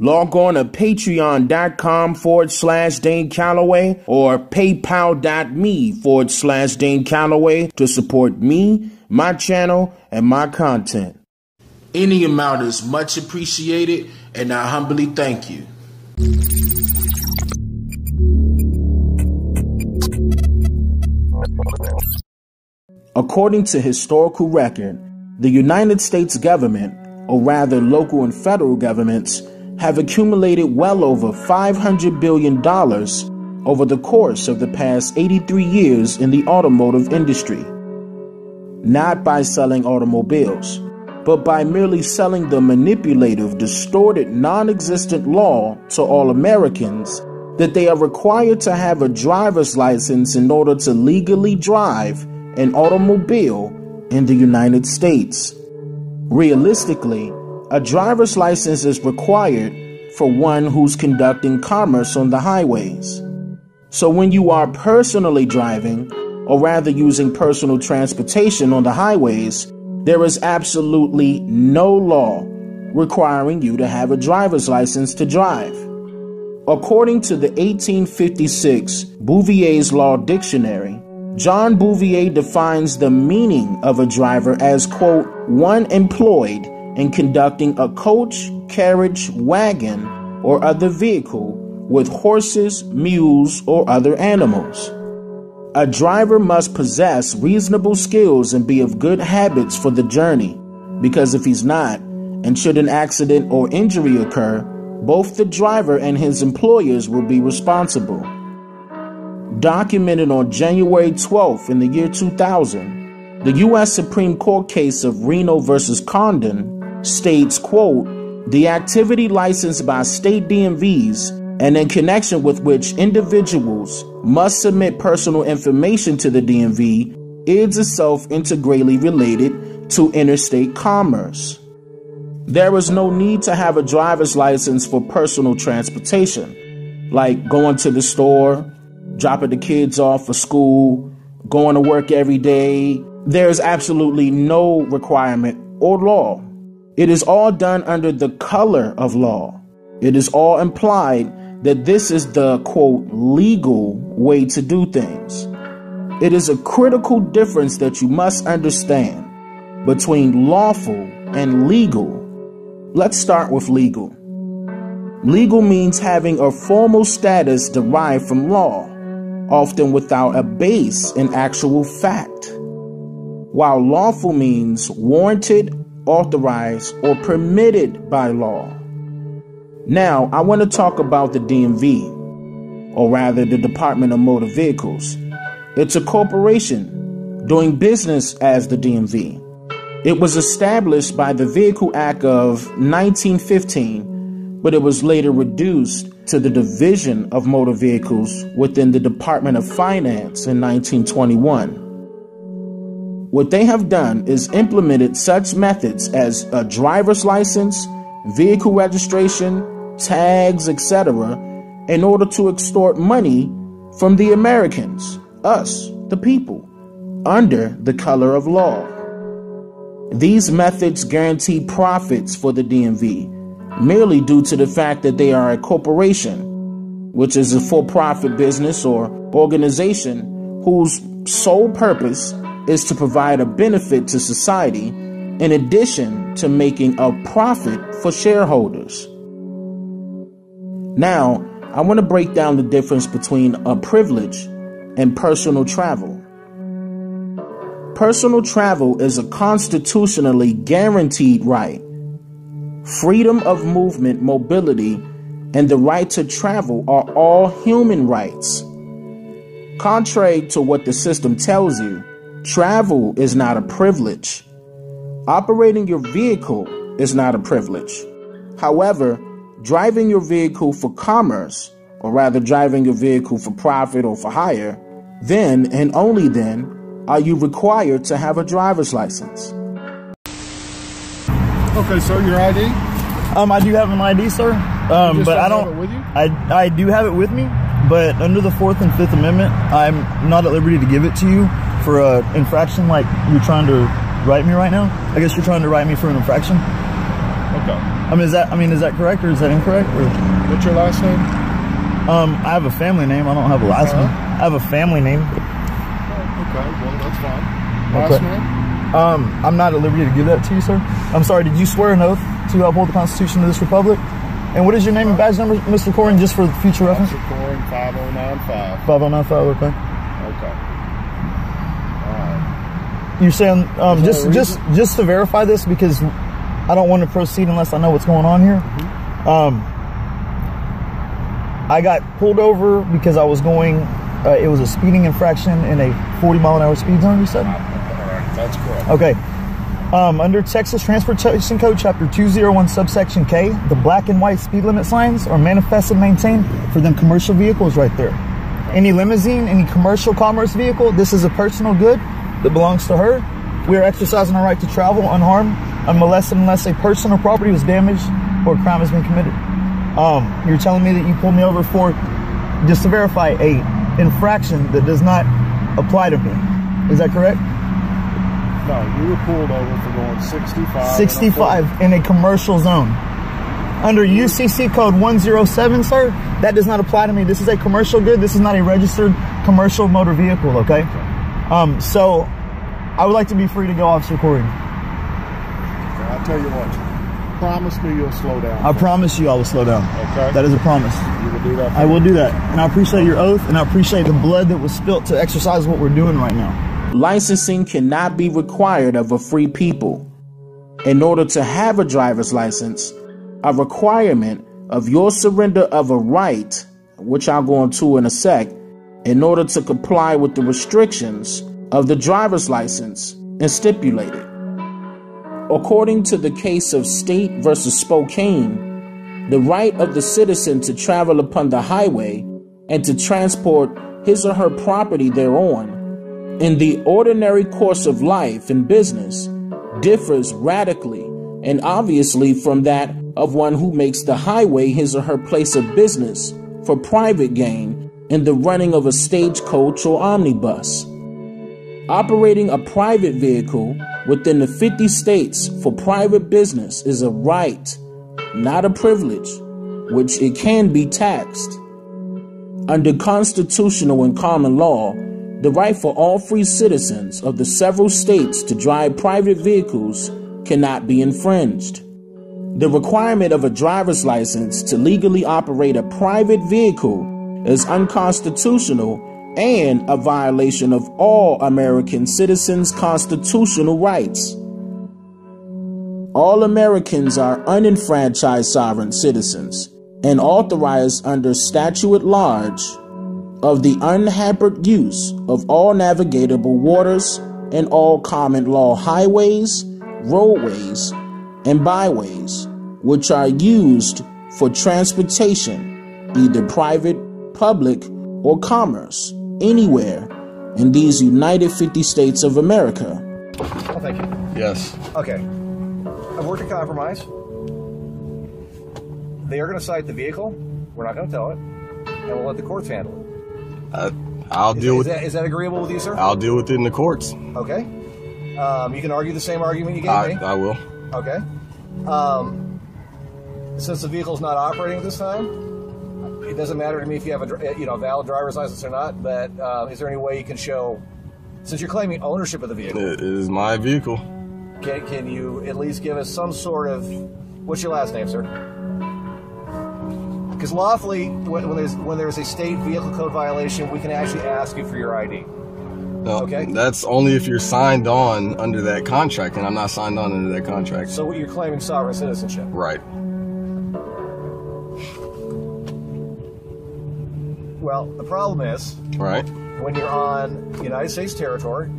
Log on to patreon.com/Dane Calloway or paypal.me/Dane Calloway to support me, my channel, and my content. Any amount is much appreciated, and I humbly thank you. According to historical record, the United States government, or rather local and federal governments, have accumulated well over $500 billion over the course of the past 83 years in the automotive industry. Not by selling automobiles, but by merely selling the manipulative, distorted, non-existent law to all Americans that they are required to have a driver's license in order to legally drive an automobile in the United States. Realistically, a driver's license is required for one who's conducting commerce on the highways. So when you are personally driving, or rather using personal transportation on the highways, there is absolutely no law requiring you to have a driver's license to drive. According to the 1856 Bouvier's Law Dictionary, John Bouvier defines the meaning of a driver as, quote, one employed in conducting a coach, carriage, wagon, or other vehicle with horses, mules, or other animals. A driver must possess reasonable skills and be of good habits for the journey, because if he's not, and should an accident or injury occur, both the driver and his employers will be responsible. Documented on January 12th in the year 2000, the U.S. Supreme Court case of Reno versus Condon states, quote, the activity licensed by state DMVs and in connection with which individuals must submit personal information to the DMV is itself integrally related to interstate commerce. There is no need to have a driver's license for personal transportation, like going to the store, dropping the kids off for school, going to work every day. There is absolutely no requirement or law. It is all done under the color of law. It is all implied that this is the, quote, legal way to do things. It is a critical difference that you must understand between lawful and legal. Let's start with legal. Legal means having a formal status derived from law, often without a base in actual fact, while lawful means warranted, authorized, or permitted by law. Now, I want to talk about the DMV, or rather the Department of Motor Vehicles. It's a corporation doing business as the DMV. It was established by the Vehicle Act of 1915, but it was later reduced to the Division of Motor Vehicles within the Department of Finance in 1921. What they have done is implemented such methods as a driver's license, vehicle registration, tags, etc., in order to extort money from the Americans, us, the people, under the color of law. These methods guarantee profits for the DMV, merely due to the fact that they are a corporation, which is a for-profit business or organization whose sole purpose is to provide a benefit to society in addition to making a profit for shareholders. Now, I want to break down the difference between a privilege and personal travel. Personal travel is a constitutionally guaranteed right. Freedom of movement, mobility, and the right to travel are all human rights. Contrary to what the system tells you, travel is not a privilege. Operating your vehicle is not a privilege. However, driving your vehicle for commerce, or rather driving your vehicle for profit or for hire, then and only then are you required to have a driver's license. Okay, sir, your ID? I do have an ID, sir. But I don't. Have it with you? I do have it with me, but under the 4th and 5th Amendment, I'm not at liberty to give it to you for an infraction like you're trying to write me right now. I guess you're trying to write me for an infraction. Okay. Is that correct or is that incorrect? Or? What's your last name? I have a family name. I don't have a last name. I have a family name. Okay, well, that's fine. Last name? I'm not at liberty to give that to you, sir. I'm sorry, did you swear an oath to uphold the Constitution of this republic? And what is your name and badge number, Mr. Corin, just for future reference? Mr. Corin, 5095. 5095, okay. Okay. All right. You're saying, just to verify this, because I don't want to proceed unless I know what's going on here. I got pulled over because I was going, it was a speeding infraction in a 40-mile-an-hour speed zone, you said? All right, that's correct. Okay. Under Texas Transportation Code, Chapter 201, Subsection K, the black and white speed limit signs are manifest and maintained for them commercial vehicles right there. Any limousine, any commercial commerce vehicle, this is a personal good that belongs to her. We are exercising our right to travel unharmed, unmolested, unless a person or property was damaged or a crime has been committed. You're telling me that you pulled me over for, just to verify, a infraction that does not apply to me. Is that correct? No, you were pulled over for going 65. 65 in a commercial zone. Under UCC code 107, sir, that does not apply to me. This is a commercial good. This is not a registered commercial motor vehicle, okay? So I would like to be free to go, Officer Corey. I'll tell you what. Promise me you'll slow down. I promise you I will slow down. Okay. That is a promise. You will do that. I will do that. And I appreciate your oath, and I appreciate the blood that was spilt to exercise what we're doing right now. Licensing cannot be required of a free people. In order to have a driver's license, a requirement of your surrender of a right, which I'll go into in a sec, in order to comply with the restrictions of the driver's license and stipulated. According to the case of State versus Spokane, the right of the citizen to travel upon the highway and to transport his or her property thereon in the ordinary course of life and business differs radically and obviously from that of one who makes the highway his or her place of business for private gain in the running of a stagecoach or omnibus. Operating a private vehicle within the 50 states for private business is a right, not a privilege, which it can be taxed. Under constitutional and common law, the right for all free citizens of the several states to drive private vehicles cannot be infringed. The requirement of a driver's license to legally operate a private vehicle is unconstitutional and a violation of all American citizens' constitutional rights. All Americans are unenfranchised sovereign citizens and authorized under statute at large of the unhampered use of all navigable waters and all common law highways, roadways, and byways, which are used for transportation, either private, public, or commerce, anywhere in these United 50 States of America. Oh, thank you. Yes. Okay. I've worked a compromise. They are going to cite the vehicle. We're not going to tow it. And we'll let the courts handle it. I'll deal with Is that agreeable with you, sir? I'll deal with it in the courts. Okay. You can argue the same argument you gave me. I will. Okay. Since the vehicle's not operating at this time, it doesn't matter to me if you have a valid driver's license or not, but is there any way you can show, since you're claiming ownership of the vehicle? It is my vehicle. Can you at least give us some sort of, what's your last name, sir? Because lawfully, when there's a state vehicle code violation, we can actually ask you for your ID. No, okay? That's only if you're signed on under that contract, and I'm not signed on under that contract. So you're claiming sovereign citizenship? Right. Well, the problem is, right, when you're on United States territory,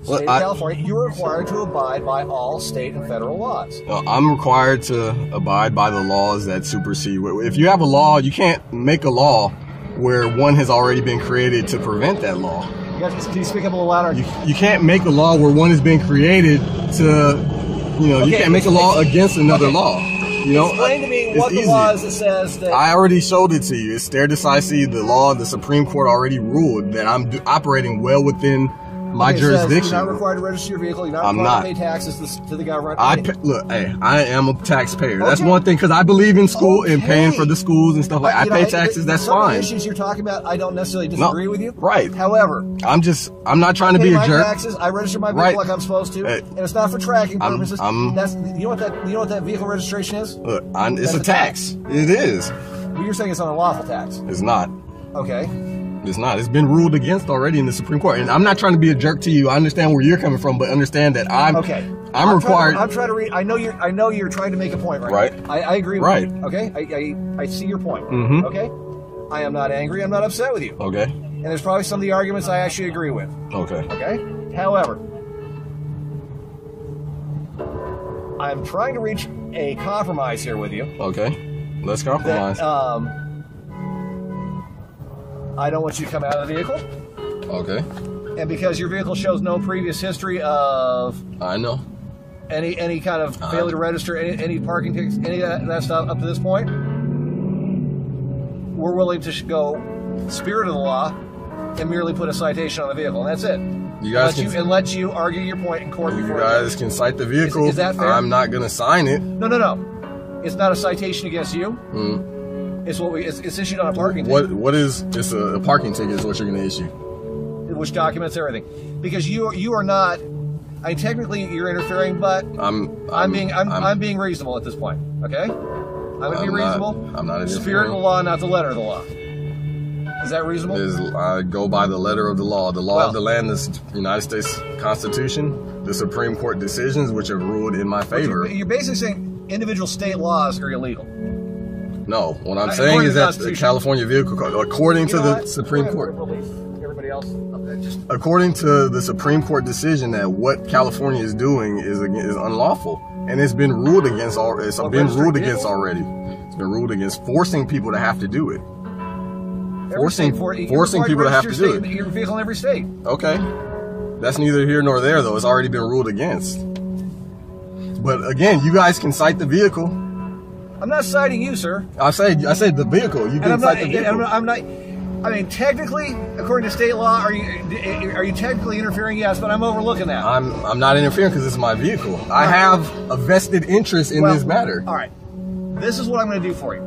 state of California, you're required to abide by all state and federal laws. I'm required to abide by the laws that supersede. If you have a law, you can't make a law where one has already been created to prevent that law. Can you speak up a little louder? You can't make a law where one has been created to, you can't make a law against another law. Explain to me what the law is that says that... I already showed it to you. It's stare decisis, the law, the Supreme Court already ruled that I'm operating well within my jurisdiction. You're not required to register your vehicle. You're not required to pay taxes to the government. Look, hey, I am a taxpayer. Okay. That's one thing, because I believe in school and paying for the schools and stuff like that. I pay taxes. That's fine. Some of the issues you're talking about, I don't necessarily disagree with you. Right. However, I'm not trying to be a jerk. Taxes, I register my vehicle like I'm supposed to, and it's not for tracking purposes. You know what that vehicle registration is? Look, it's a tax. It is. But you're saying it's an unlawful tax. It's not. Okay. It's not. It's been ruled against already in the Supreme Court. And I'm not trying to be a jerk to you. I understand where you're coming from, but understand that I'm required. I'm trying to read. I know you're trying to make a point, right? I agree with you. Okay. I see your point. Mm-hmm. Okay. I am not angry. I'm not upset with you. Okay. And there's probably some of the arguments I actually agree with. Okay. Okay. However, I'm trying to reach a compromise here with you. Okay. Let's compromise. I don't want you to come out of the vehicle. Okay. And because your vehicle shows no previous history of... I know. Any kind of failure to register, any parking tickets, any of that stuff up to this point, we're willing to go spirit of the law and merely put a citation on the vehicle, and that's it. You guys let you argue your point in court before... You guys can cite the vehicle. Is that fair? I'm not going to sign it. No. It's not a citation against you. Mm. It's issued on a parking ticket. It's a parking ticket is what you're going to issue. Which documents everything. Because you are not... technically you're interfering, but I'm being reasonable at this point. Okay? I'm going to be reasonable. I'm not interfering. Spirit of the law, not the letter of the law. Is that reasonable? I go by the letter of the law. The law of the land is the United States Constitution, the Supreme Court decisions, which have ruled in my favor. You're basically saying individual state laws are illegal. No, what I'm saying is that the California Vehicle Code, according to the Supreme Court, everybody else, according to the Supreme Court decision, that what California is doing is unlawful, and it's been ruled against. It's been ruled against already. It's been ruled against forcing people to have to do it. Forcing people to have to do it. Your vehicle in every state. Okay, that's neither here nor there, though. It's already been ruled against. But again, you guys can cite the vehicle. I'm not citing you, sir. I said the vehicle. You can cite the vehicle. I'm not. I mean, technically, according to state law, are you technically interfering? Yes, but I'm overlooking that. I'm not interfering because this is my vehicle. I have a vested interest in this matter. All right, this is what I'm going to do for you.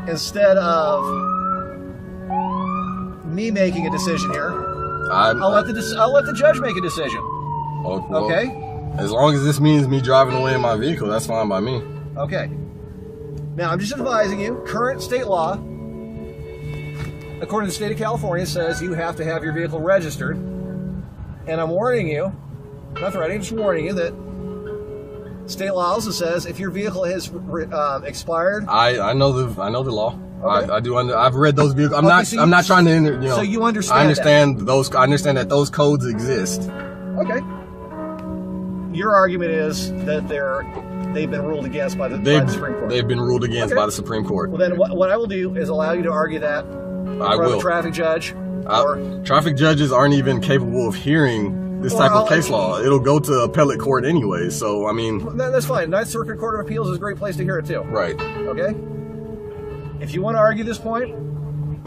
Instead of me making a decision here, I'll let the judge make a decision. Okay. As long as this means me driving away in my vehicle, that's fine by me. Okay. Now, I'm just advising you, current state law, according to the state of California, says you have to have your vehicle registered. And I'm warning you, not threatening, just warning you that state law also says if your vehicle has expired. I know the law. Okay. I do. I've read those vehicles. I'm not trying to. So you understand? I understand those. I understand that those codes exist. Okay. Your argument is that they've been ruled against by the Supreme Court. They've been ruled against by the Supreme Court. Well, then what I will do is allow you to argue that a traffic judge. Traffic judges aren't even capable of hearing this type of case law. It'll go to appellate court anyway. So, I mean... That's fine. Ninth Circuit Court of Appeals is a great place to hear it, too. Right. Okay? If you want to argue this point...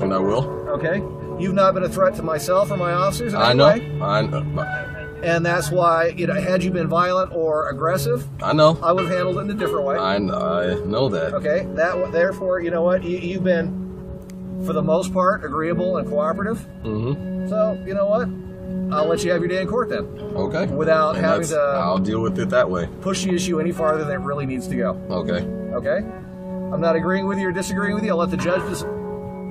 And I will. Okay? You've not been a threat to myself or my officers in any way. I know. And that's why, had you been violent or aggressive... I know. I would have handled it in a different way. I know that. Okay? Therefore, you know what? You've been... for the most part, agreeable and cooperative. Mm-hmm. So, you know what? I'll let you have your day in court then. Okay. Without having to... I'll deal with it that way. Push the issue any farther than it really needs to go. Okay. Okay? I'm not agreeing with you or disagreeing with you. I'll let the judge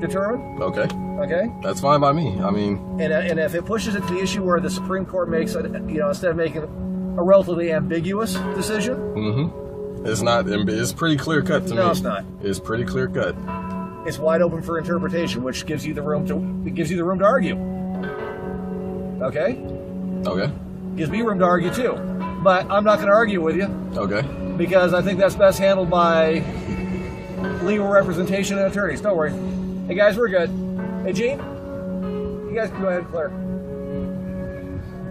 determine. Okay. Okay? That's fine by me. I mean... And if it pushes it to the issue where the Supreme Court makes, instead of making a relatively ambiguous decision... Mm-hmm. It's not... It's pretty clear-cut to me. No, it's not. It's pretty clear-cut. It's wide open for interpretation, which gives you the room to argue. Okay? Okay. Gives me room to argue too. But I'm not going to argue with you. Okay. Because I think that's best handled by legal representation and attorneys. Don't worry. Hey guys, we're good. Hey Gene, you guys can go ahead and clear.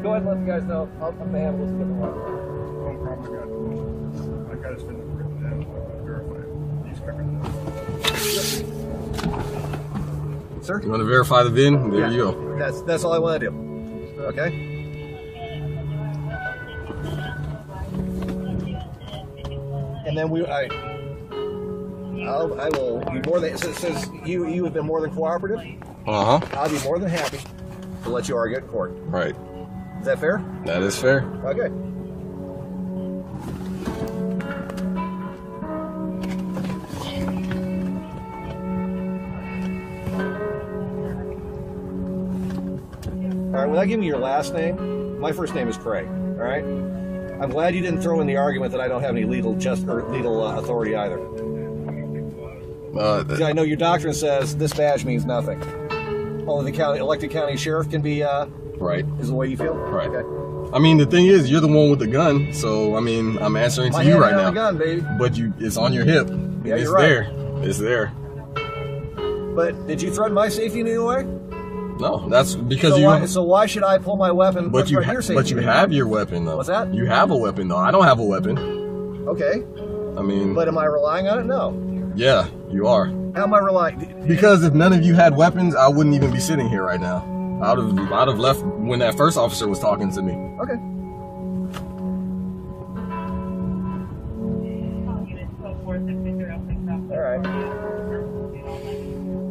Go ahead and let the guys know. I'm going to handle this a different way. No problem. I got his fingerprint written down. Verify it. He's covering it. Sir? You want to verify the VIN? There you go. That's all I want to do. Okay? And then I will be more than, since you have been more than cooperative, I'll be more than happy to let you argue at court. Right. Is that fair? That is fair. Okay. All right, without giving me your last name, my first name is Craig, all right? I'm glad you didn't throw in the argument that I don't have any legal authority either. I know your doctrine says this badge means nothing. Only the elected county sheriff can be, right. Is the way you feel? Right. Okay. I mean, the thing is, you're the one with the gun, so, I mean, I'm answering to you right now. My gun, baby. But it's on your hip. Yeah, it's you're right. there. It's there. But did you threaten my safety in any way? No, that's because So why should I pull my weapon? But you have your weapon, though. What's that? You have a weapon, though. I don't have a weapon. Okay. I mean... But am I relying on it? No. Yeah, you are. How am I relying? Because if none of you had weapons, I wouldn't even be sitting here right now. I'd have left when that first officer was talking to me. Okay. All right.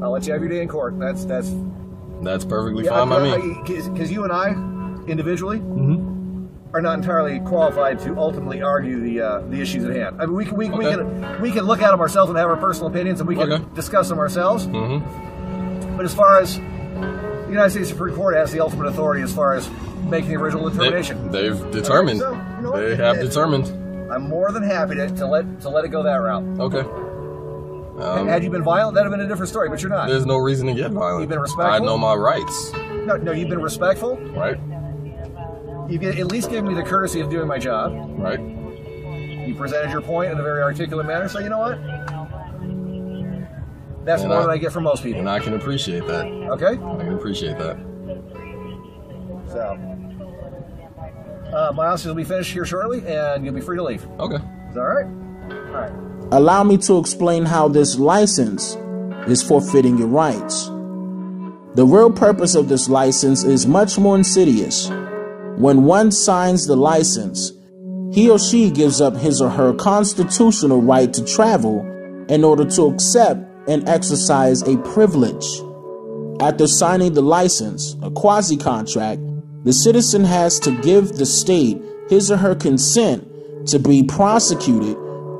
I'll let you have your day in court. That's perfectly fine by me. Because you and I, individually, are not entirely qualified to ultimately argue the issues at hand. I mean, we can look at them ourselves and have our personal opinions, and we can discuss them ourselves. But as far as the United States Supreme Court has the ultimate authority as far as making the original determination. They've determined. So, you know what? They have determined. I'm more than happy to let it go that route. Okay. Had you been violent, that'd have been a different story, but you're not. There's no reason to get violent. You've been respectful. I know my rights. No, you've been respectful. Right. You've at least given me the courtesy of doing my job. Right. You presented your point in a very articulate manner, so you know what? That's more than I get from most people. And I can appreciate that. Okay? I can appreciate that. So, my office will be finished here shortly, and you'll be free to leave. Okay. Is that all right? All right. Allow me to explain how this license is forfeiting your rights. The real purpose of this license is much more insidious. When one signs the license, he or she gives up his or her constitutional right to travel in order to accept and exercise a privilege. After signing the license, a quasi-contract, the citizen has to give the state his or her consent to be prosecuted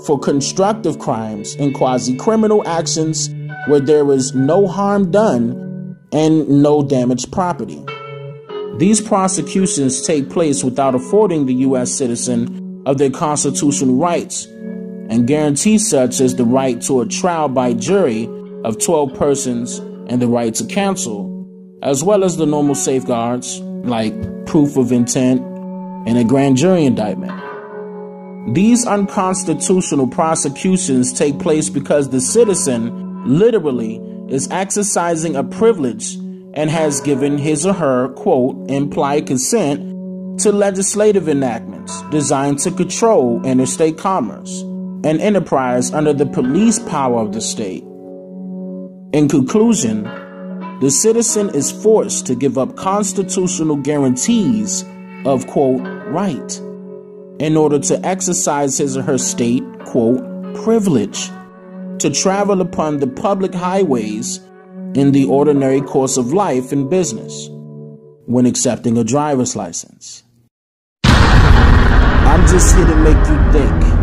for constructive crimes and quasi-criminal actions where there is no harm done and no damaged property. These prosecutions take place without affording the U.S. citizen of their constitutional rights and guarantee such as the right to a trial by jury of 12 persons and the right to counsel, as well as the normal safeguards like proof of intent and a grand jury indictment. These unconstitutional prosecutions take place because the citizen literally is exercising a privilege and has given his or her, quote, implied consent to legislative enactments designed to control interstate commerce and enterprise under the police power of the state. In conclusion, the citizen is forced to give up constitutional guarantees of, quote, right in order to exercise his or her state, quote, privilege to travel upon the public highways in the ordinary course of life and business when accepting a driver's license. I'm just here to make you think.